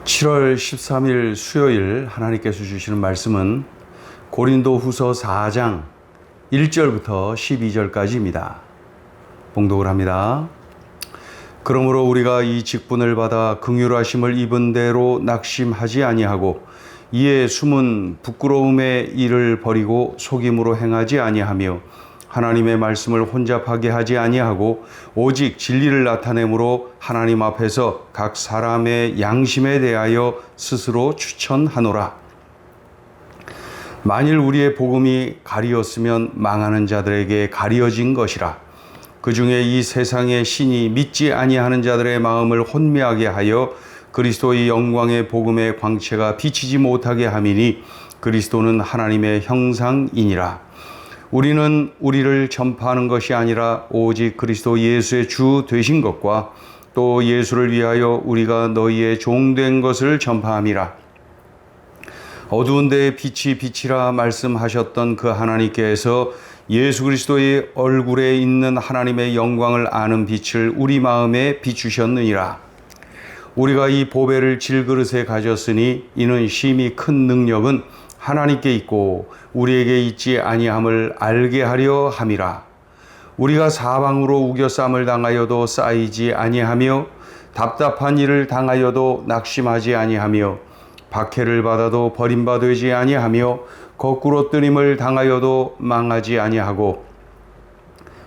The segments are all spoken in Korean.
7월 13일 수요일 하나님께서 주시는 말씀은 고린도후서 4장 1절부터 12절까지입니다. 봉독을 합니다. 그러므로 우리가 이 직분을 받아 긍휼하심을 입은 대로 낙심하지 아니하고 이에 숨은 부끄러움의 일을 버리고 속임으로 행하지 아니하며 하나님의 말씀을 혼잡하게 하지 아니하고 오직 진리를 나타내므로 하나님 앞에서 각 사람의 양심에 대하여 스스로 추천하노라. 만일 우리의 복음이 가리었으면 망하는 자들에게 가리어진 것이라. 그 중에 이 세상의 신이 믿지 아니하는 자들의 마음을 혼미하게 하여 그리스도의 영광의 복음의 광채가 비치지 못하게 함이니 그리스도는 하나님의 형상이니라. 우리는 우리를 전파하는 것이 아니라 오직 그리스도 예수의 주 되신 것과 또 예수를 위하여 우리가 너희의 종된 것을 전파함이라. 어두운 데에 빛이 비치라 말씀하셨던 그 하나님께서 예수 그리스도의 얼굴에 있는 하나님의 영광을 아는 빛을 우리 마음에 비추셨느니라. 우리가 이 보배를 질그릇에 가졌으니 이는 심히 큰 능력은 하나님께 있고 우리에게 있지 아니함을 알게 하려 함이라. 우리가 사방으로 우겨쌈을 당하여도 쌓이지 아니하며 답답한 일을 당하여도 낙심하지 아니하며 박해를 받아도 버림받지 아니하며 거꾸로 뜨림을 당하여도 망하지 아니하고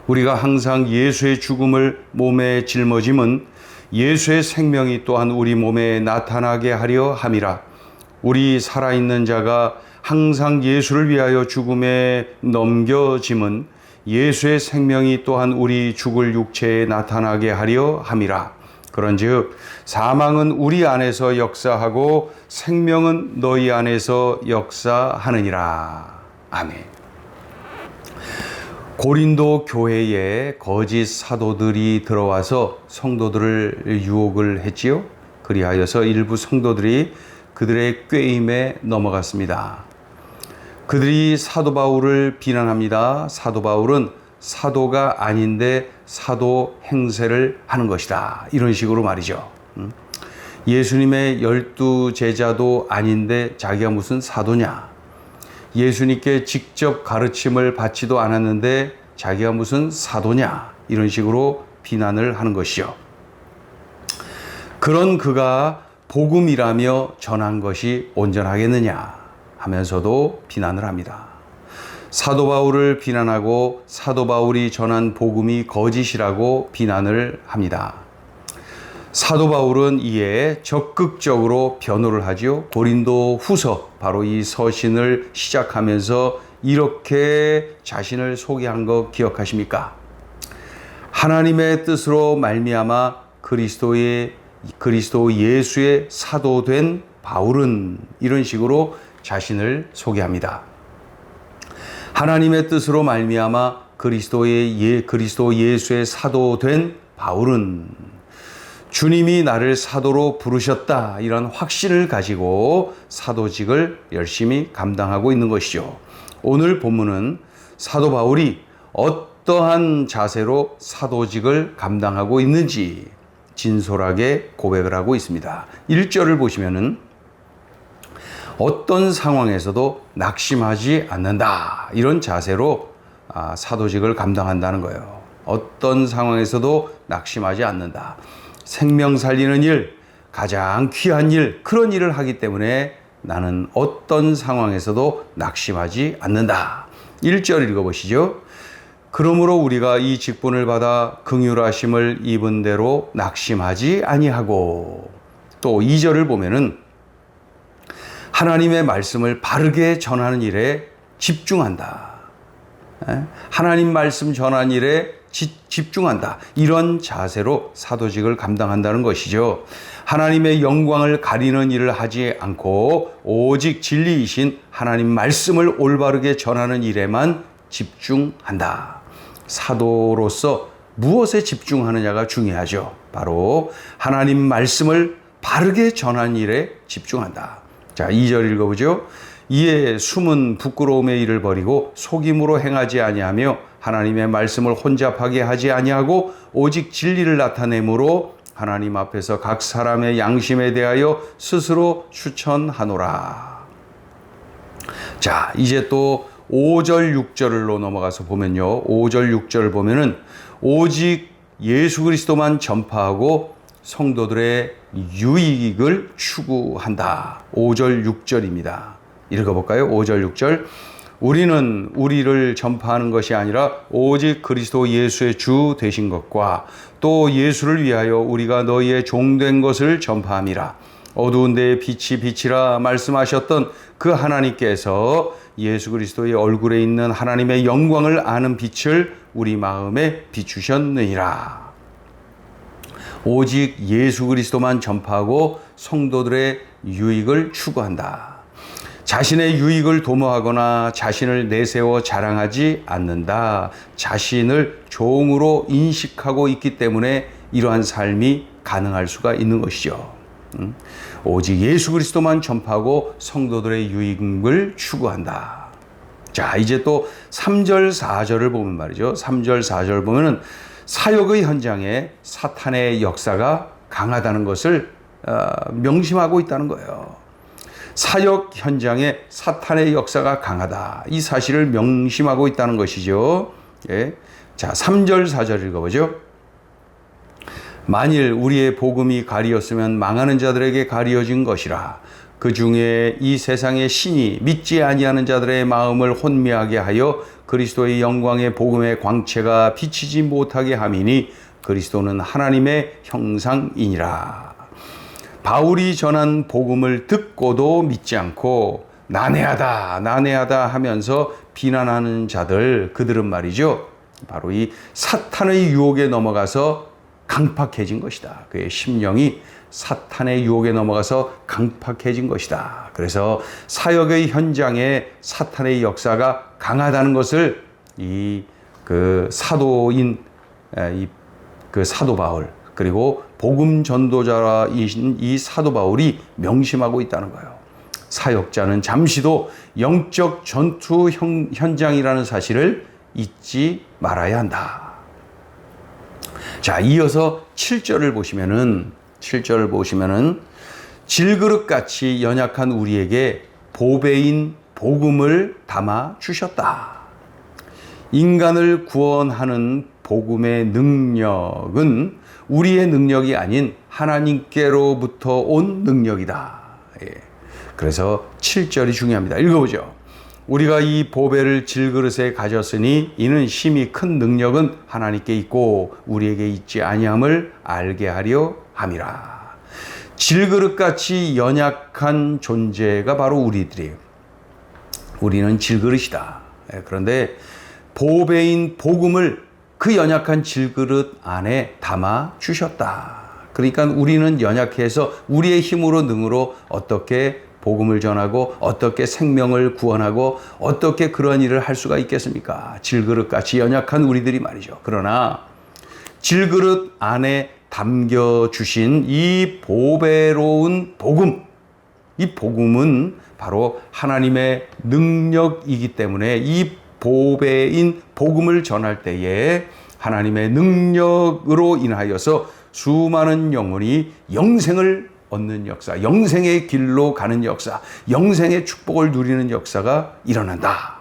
우리가 항상 예수의 죽음을 몸에 짊어짐은 예수의 생명이 또한 우리 몸에 나타나게 하려 함이라. 우리 살아있는 자가 항상 예수를 위하여 죽음에 넘겨짐은 예수의 생명이 또한 우리 죽을 육체에 나타나게 하려 함이라. 그런즉 사망은 우리 안에서 역사하고 생명은 너희 안에서 역사하느니라. 아멘. 고린도 교회에 거짓 사도들이 들어와서 성도들을 유혹을 했지요. 그리하여서 일부 성도들이 그들의 꾀임에 넘어갔습니다. 그들이 사도 바울을 비난합니다. 사도 바울은 사도가 아닌데 사도 행세를 하는 것이다. 이런 식으로 말이죠. 예수님의 12 제자도 아닌데 자기가 무슨 사도냐. 예수님께 직접 가르침을 받지도 않았는데 자기가 무슨 사도냐. 이런 식으로 비난을 하는 것이죠. 그런 그가 복음이라며 전한 것이 온전하겠느냐 하면서도 비난을 합니다. 사도 바울을 비난하고 사도 바울이 전한 복음이 거짓이라고 비난을 합니다. 사도 바울은 이에 적극적으로 변호를 하죠. 고린도 후서 바로 이 서신을 시작하면서 이렇게 자신을 소개한 거 기억하십니까? 하나님의 뜻으로 말미암아 그리스도 예수의 사도된 바울은 이런 식으로 자신을 소개합니다. 하나님의 뜻으로 말미암아 그리스도 예수의 사도된 바울은 주님이 나를 사도로 부르셨다 이런 확신을 가지고 사도직을 열심히 감당하고 있는 것이죠. 오늘 본문은 사도 바울이 어떠한 자세로 사도직을 감당하고 있는지 진솔하게 고백을 하고 있습니다. 1절을 보시면은 어떤 상황에서도 낙심하지 않는다. 이런 자세로 사도직을 감당한다는 거예요. 어떤 상황에서도 낙심하지 않는다. 생명 살리는 일, 가장 귀한 일, 그런 일을 하기 때문에 나는 어떤 상황에서도 낙심하지 않는다. 1절 읽어보시죠. 그러므로 우리가 이 직분을 받아 긍휼하심을 입은 대로 낙심하지 아니하고 또 2절을 보면은 하나님의 말씀을 바르게 전하는 일에 집중한다. 하나님 말씀 전하는 일에 집중한다. 이런 자세로 사도직을 감당한다는 것이죠. 하나님의 영광을 가리는 일을 하지 않고 오직 진리이신 하나님 말씀을 올바르게 전하는 일에만 집중한다. 사도로서 무엇에 집중하느냐가 중요하죠. 바로 하나님 말씀을 바르게 전하는 일에 집중한다. 자, 2절 읽어보죠. 이에 숨은 부끄러움의 일을 버리고 속임으로 행하지 아니하며 하나님의 말씀을 혼잡하게 하지 아니하고 오직 진리를 나타내므로 하나님 앞에서 각 사람의 양심에 대하여 스스로 추천하노라. 자, 이제 또 5절 6절로 넘어가서 보면요. 5절 6절을 보면은 오직 예수 그리스도만 전파하고 성도들의 유익을 추구한다. 5절 6절입니다. 읽어볼까요? 5절 6절. 우리는 우리를 전파하는 것이 아니라 오직 그리스도 예수의 주 되신 것과 또 예수를 위하여 우리가 너희의 종된 것을 전파함이라. 어두운 데에 빛이 빛이라 말씀하셨던 그 하나님께서 예수 그리스도의 얼굴에 있는 하나님의 영광을 아는 빛을 우리 마음에 비추셨느니라. 오직 예수 그리스도만 전파하고 성도들의 유익을 추구한다. 자신의 유익을 도모하거나 자신을 내세워 자랑하지 않는다. 자신을 종으로 인식하고 있기 때문에 이러한 삶이 가능할 수가 있는 것이죠. 오직 예수 그리스도만 전파하고 성도들의 유익을 추구한다. 자, 이제 또 3절 4절을 보면 말이죠. 3절 4절 보면은 사역의 현장에 사탄의 역사가 강하다는 것을 명심하고 있다는 거예요. 사역 현장에 사탄의 역사가 강하다. 이 사실을 명심하고 있다는 것이죠. 예. 자, 3절 4절 읽어보죠. 만일 우리의 복음이 가리었으면 망하는 자들에게 가리어진 것이라. 그 중에 이 세상의 신이 믿지 아니하는 자들의 마음을 혼미하게 하여 그리스도의 영광의 복음의 광채가 비치지 못하게 함이니 그리스도는 하나님의 형상이니라. 바울이 전한 복음을 듣고도 믿지 않고 난해하다 하면서 비난하는 자들, 그들은 말이죠. 바로 이 사탄의 유혹에 넘어가서 강팍해진 것이다. 그의 심령이 사탄의 유혹에 넘어가서 강팍해진 것이다. 그래서 사역의 현장에 사탄의 역사가 강하다는 것을 사도인 사도 바울, 그리고 복음 전도자이신 이 사도 바울이 명심하고 있다는 거예요. 사역자는 잠시도 영적 전투 현장이라는 사실을 잊지 말아야 한다. 자, 이어서 7절을 보시면은 질그릇같이 연약한 우리에게 보배인 복음을 담아 주셨다. 인간을 구원하는 복음의 능력은 우리의 능력이 아닌 하나님께로부터 온 능력이다. 예. 그래서 7절이 중요합니다. 읽어보죠. 우리가 이 보배를 질그릇에 가졌으니 이는 심히 큰 능력은 하나님께 있고 우리에게 있지 아니함을 알게 하려 함이라. 질그릇같이 연약한 존재가 바로 우리들이에요. 우리는 질그릇이다. 예. 그런데 보배인 복음을 그 연약한 질그릇 안에 담아 주셨다. 그러니까 우리는 연약해서 우리의 힘으로 능으로 어떻게 복음을 전하고 어떻게 생명을 구원하고 어떻게 그런 일을 할 수가 있겠습니까? 질그릇같이 연약한 우리들이 말이죠. 그러나 질그릇 안에 담겨주신 이 보배로운 복음, 이 복음은 바로 하나님의 능력이기 때문에 이 보배인 복음을 전할 때에 하나님의 능력으로 인하여서 수많은 영혼이 영생을 얻는 역사, 영생의 길로 가는 역사, 영생의 축복을 누리는 역사가 일어난다.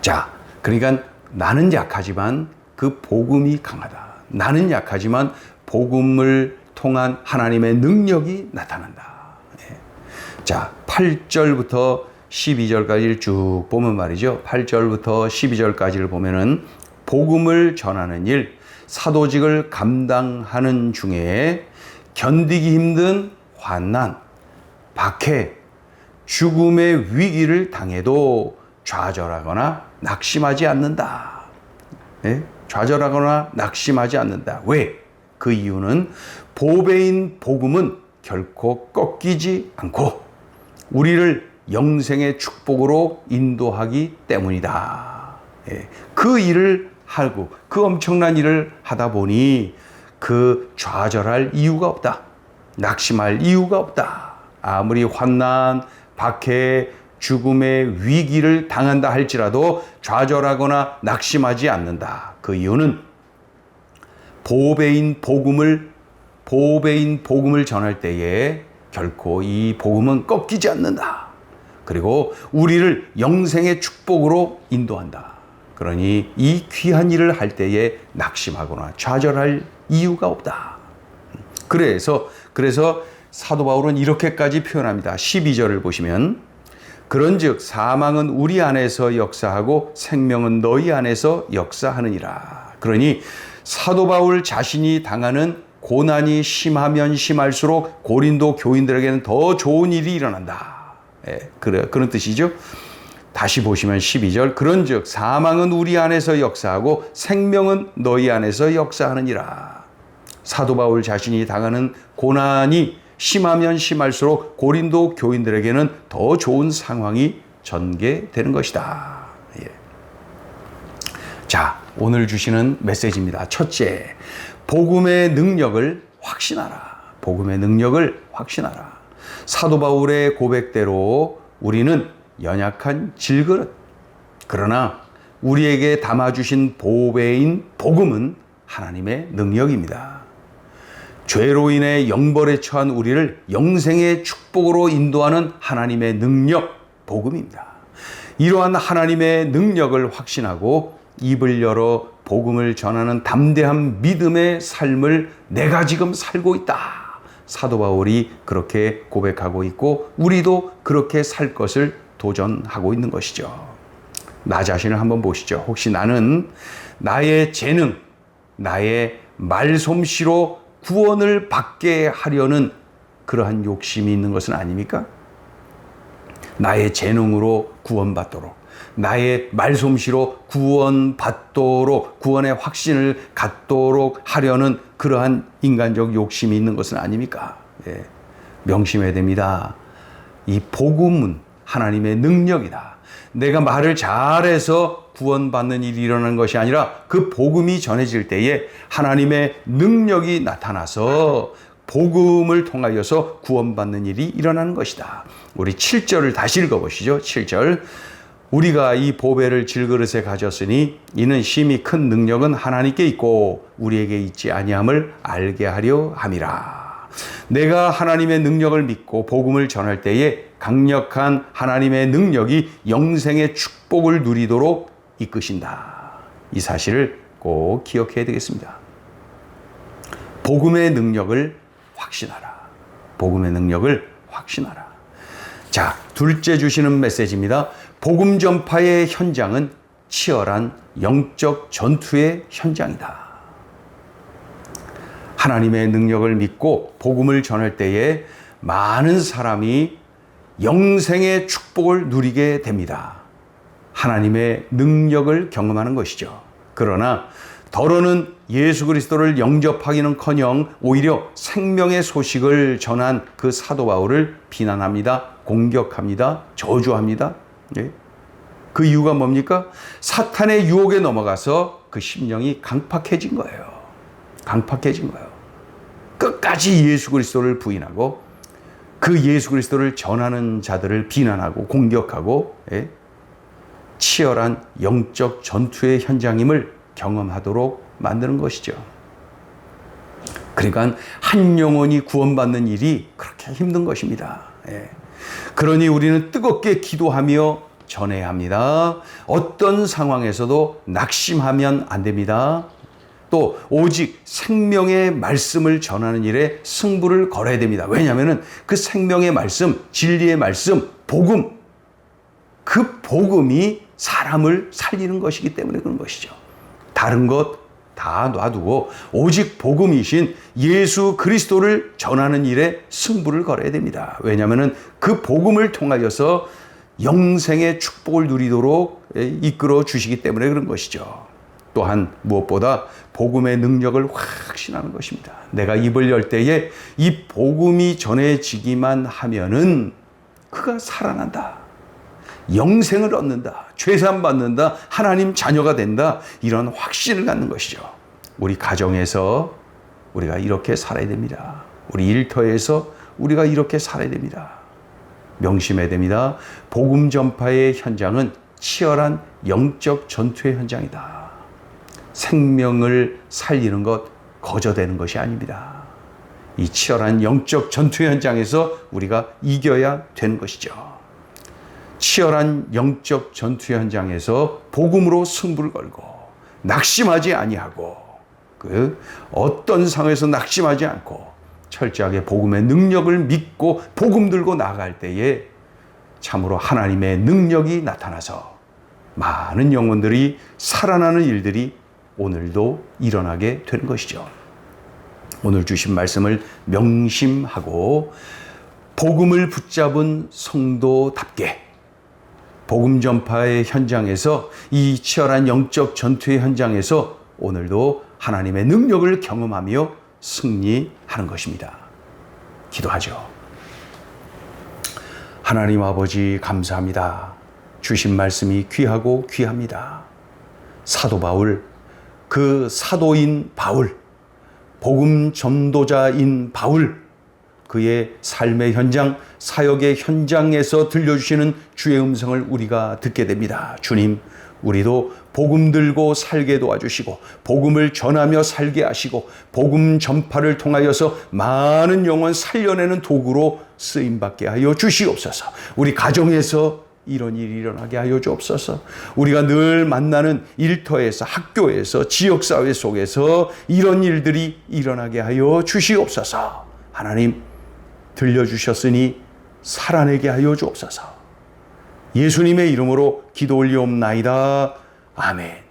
자, 그러니까 나는 약하지만 그 복음이 강하다. 나는 약하지만 복음을 통한 하나님의 능력이 나타난다. 예. 자, 8절부터 12절까지를 쭉 보면 말이죠. 8절부터 12절까지를 보면은 복음을 전하는 일, 사도직을 감당하는 중에 견디기 힘든 환난, 박해, 죽음의 위기를 당해도 좌절하거나 낙심하지 않는다. 네? 좌절하거나 낙심하지 않는다. 왜? 그 이유는 보배인 복음은 결코 꺾이지 않고 우리를 영생의 축복으로 인도하기 때문이다. 예. 그 일을 하고 그 엄청난 일을 하다 보니 그 좌절할 이유가 없다. 낙심할 이유가 없다. 아무리 환난, 박해, 죽음의 위기를 당한다 할지라도 좌절하거나 낙심하지 않는다. 그 이유는 보배인 복음을 전할 때에 결코 이 복음은 꺾이지 않는다. 그리고 우리를 영생의 축복으로 인도한다. 그러니 이 귀한 일을 할 때에 낙심하거나 좌절할 이유가 없다. 그래서 사도 바울은 이렇게까지 표현합니다. 12절을 보시면 그런즉 사망은 우리 안에서 역사하고 생명은 너희 안에서 역사하느니라. 그러니 사도 바울 자신이 당하는 고난이 심하면 심할수록 고린도 교인들에게는 더 좋은 일이 일어난다. 그런 뜻이죠. 다시 보시면 12절 그런즉 사망은 우리 안에서 역사하고 생명은 너희 안에서 역사하느니라. 사도 바울 자신이 당하는 고난이 심하면 심할수록 고린도 교인들에게는 더 좋은 상황이 전개되는 것이다. 자, 오늘 주시는 메시지입니다. 첫째, 복음의 능력을 확신하라. 복음의 능력을 확신하라. 사도 바울의 고백대로 우리는 연약한 질그릇. 그러나 우리에게 담아주신 보배인 복음은 하나님의 능력입니다. 죄로 인해 영벌에 처한 우리를 영생의 축복으로 인도하는 하나님의 능력, 복음입니다. 이러한 하나님의 능력을 확신하고 입을 열어 복음을 전하는 담대한 믿음의 삶을 내가 지금 살고 있다. 사도 바울이 그렇게 고백하고 있고 우리도 그렇게 살 것을 도전하고 있는 것이죠. 나 자신을 한번 보시죠. 혹시 나는 나의 재능, 나의 말솜씨로 구원을 받게 하려는 그러한 욕심이 있는 것은 아닙니까? 나의 재능으로 구원받도록, 나의 말솜씨로 구원받도록, 구원의 확신을 갖도록 하려는 그러한 인간적 욕심이 있는 것은 아닙니까? 명심해야 됩니다. 이 복음은 하나님의 능력이다. 내가 말을 잘해서 구원받는 일이 일어나는 것이 아니라 그 복음이 전해질 때에 하나님의 능력이 나타나서 복음을 통하여서 구원받는 일이 일어나는 것이다. 우리 7절을 다시 읽어보시죠. 7절. 우리가 이 보배를 질그릇에 가졌으니 이는 심히 큰 능력은 하나님께 있고 우리에게 있지 아니함을 알게 하려 함이라. 내가 하나님의 능력을 믿고 복음을 전할 때에 강력한 하나님의 능력이 영생의 축복을 누리도록 이끄신다. 이 사실을 꼭 기억해야 되겠습니다. 복음의 능력을 확신하라. 복음의 능력을 확신하라. 자, 둘째 주시는 메시지입니다. 복음 전파의 현장은 치열한 영적 전투의 현장이다. 하나님의 능력을 믿고 복음을 전할 때에 많은 사람이 영생의 축복을 누리게 됩니다. 하나님의 능력을 경험하는 것이죠. 그러나 더러는 예수 그리스도를 영접하기는커녕 오히려 생명의 소식을 전한 그 사도 바울을 비난합니다. 공격합니다. 저주합니다. 그 이유가 뭡니까? 사탄의 유혹에 넘어가서 그 심령이 강팍해진 거예요. 강팍해진 거예요. 끝까지 예수 그리스도를 부인하고 그 예수 그리스도를 전하는 자들을 비난하고 공격하고 치열한 영적 전투의 현장임을 경험하도록 만드는 것이죠. 그러니까 한 영혼이 구원받는 일이 그렇게 힘든 것입니다. 그러니 우리는 뜨겁게 기도하며 전해야 합니다. 어떤 상황에서도 낙심하면 안 됩니다. 또 오직 생명의 말씀을 전하는 일에 승부를 걸어야 됩니다. 왜냐하면 그 생명의 말씀, 진리의 말씀, 복음, 그 복음이 사람을 살리는 것이기 때문에 그런 것이죠. 다른 것 다 놔두고 오직 복음이신 예수 그리스도를 전하는 일에 승부를 걸어야 됩니다. 왜냐하면 그 복음을 통하여서 영생의 축복을 누리도록 이끌어 주시기 때문에 그런 것이죠. 또한 무엇보다 복음의 능력을 확신하는 것입니다. 내가 입을 열 때에 이 복음이 전해지기만 하면은 그가 살아난다. 영생을 얻는다. 죄산 받는다. 하나님 자녀가 된다. 이런 확신을 갖는 것이죠. 우리 가정에서 우리가 이렇게 살아야 됩니다. 우리 일터에서 우리가 이렇게 살아야 됩니다. 명심해야 됩니다. 복음 전파의 현장은 치열한 영적 전투의 현장이다. 생명을 살리는 것, 거저되는 것이 아닙니다. 이 치열한 영적 전투 현장에서 우리가 이겨야 되는 것이죠. 치열한 영적 전투 현장에서 복음으로 승부를 걸고 낙심하지 아니하고 그 어떤 상황에서 낙심하지 않고 철저하게 복음의 능력을 믿고 복음 들고 나아갈 때에 참으로 하나님의 능력이 나타나서 많은 영혼들이 살아나는 일들이 오늘도 일어나게 되는 것이죠. 오늘 주신 말씀을 명심하고 복음을 붙잡은 성도답게 복음 전파의 현장에서 이 치열한 영적 전투의 현장에서 오늘도 하나님의 능력을 경험하며 승리하는 것입니다. 기도하죠. 하나님 아버지 감사합니다. 주신 말씀이 귀하고 귀합니다. 사도 바울, 그 사도인 바울, 복음 전도자인 바울, 그의 삶의 현장, 사역의 현장에서 들려주시는 주의 음성을 우리가 듣게 됩니다. 주님, 우리도 복음 들고 살게 도와주시고 복음을 전하며 살게 하시고 복음 전파를 통하여서 많은 영혼 살려내는 도구로 쓰임받게 하여 주시옵소서. 우리 가정에서 이런 일이 일어나게 하여 주옵소서. 우리가 늘 만나는 일터에서, 학교에서, 지역사회 속에서 이런 일들이 일어나게 하여 주시옵소서. 하나님, 들려주셨으니 살아내게 하여 주옵소서. 예수님의 이름으로 기도 올리옵나이다. 아멘.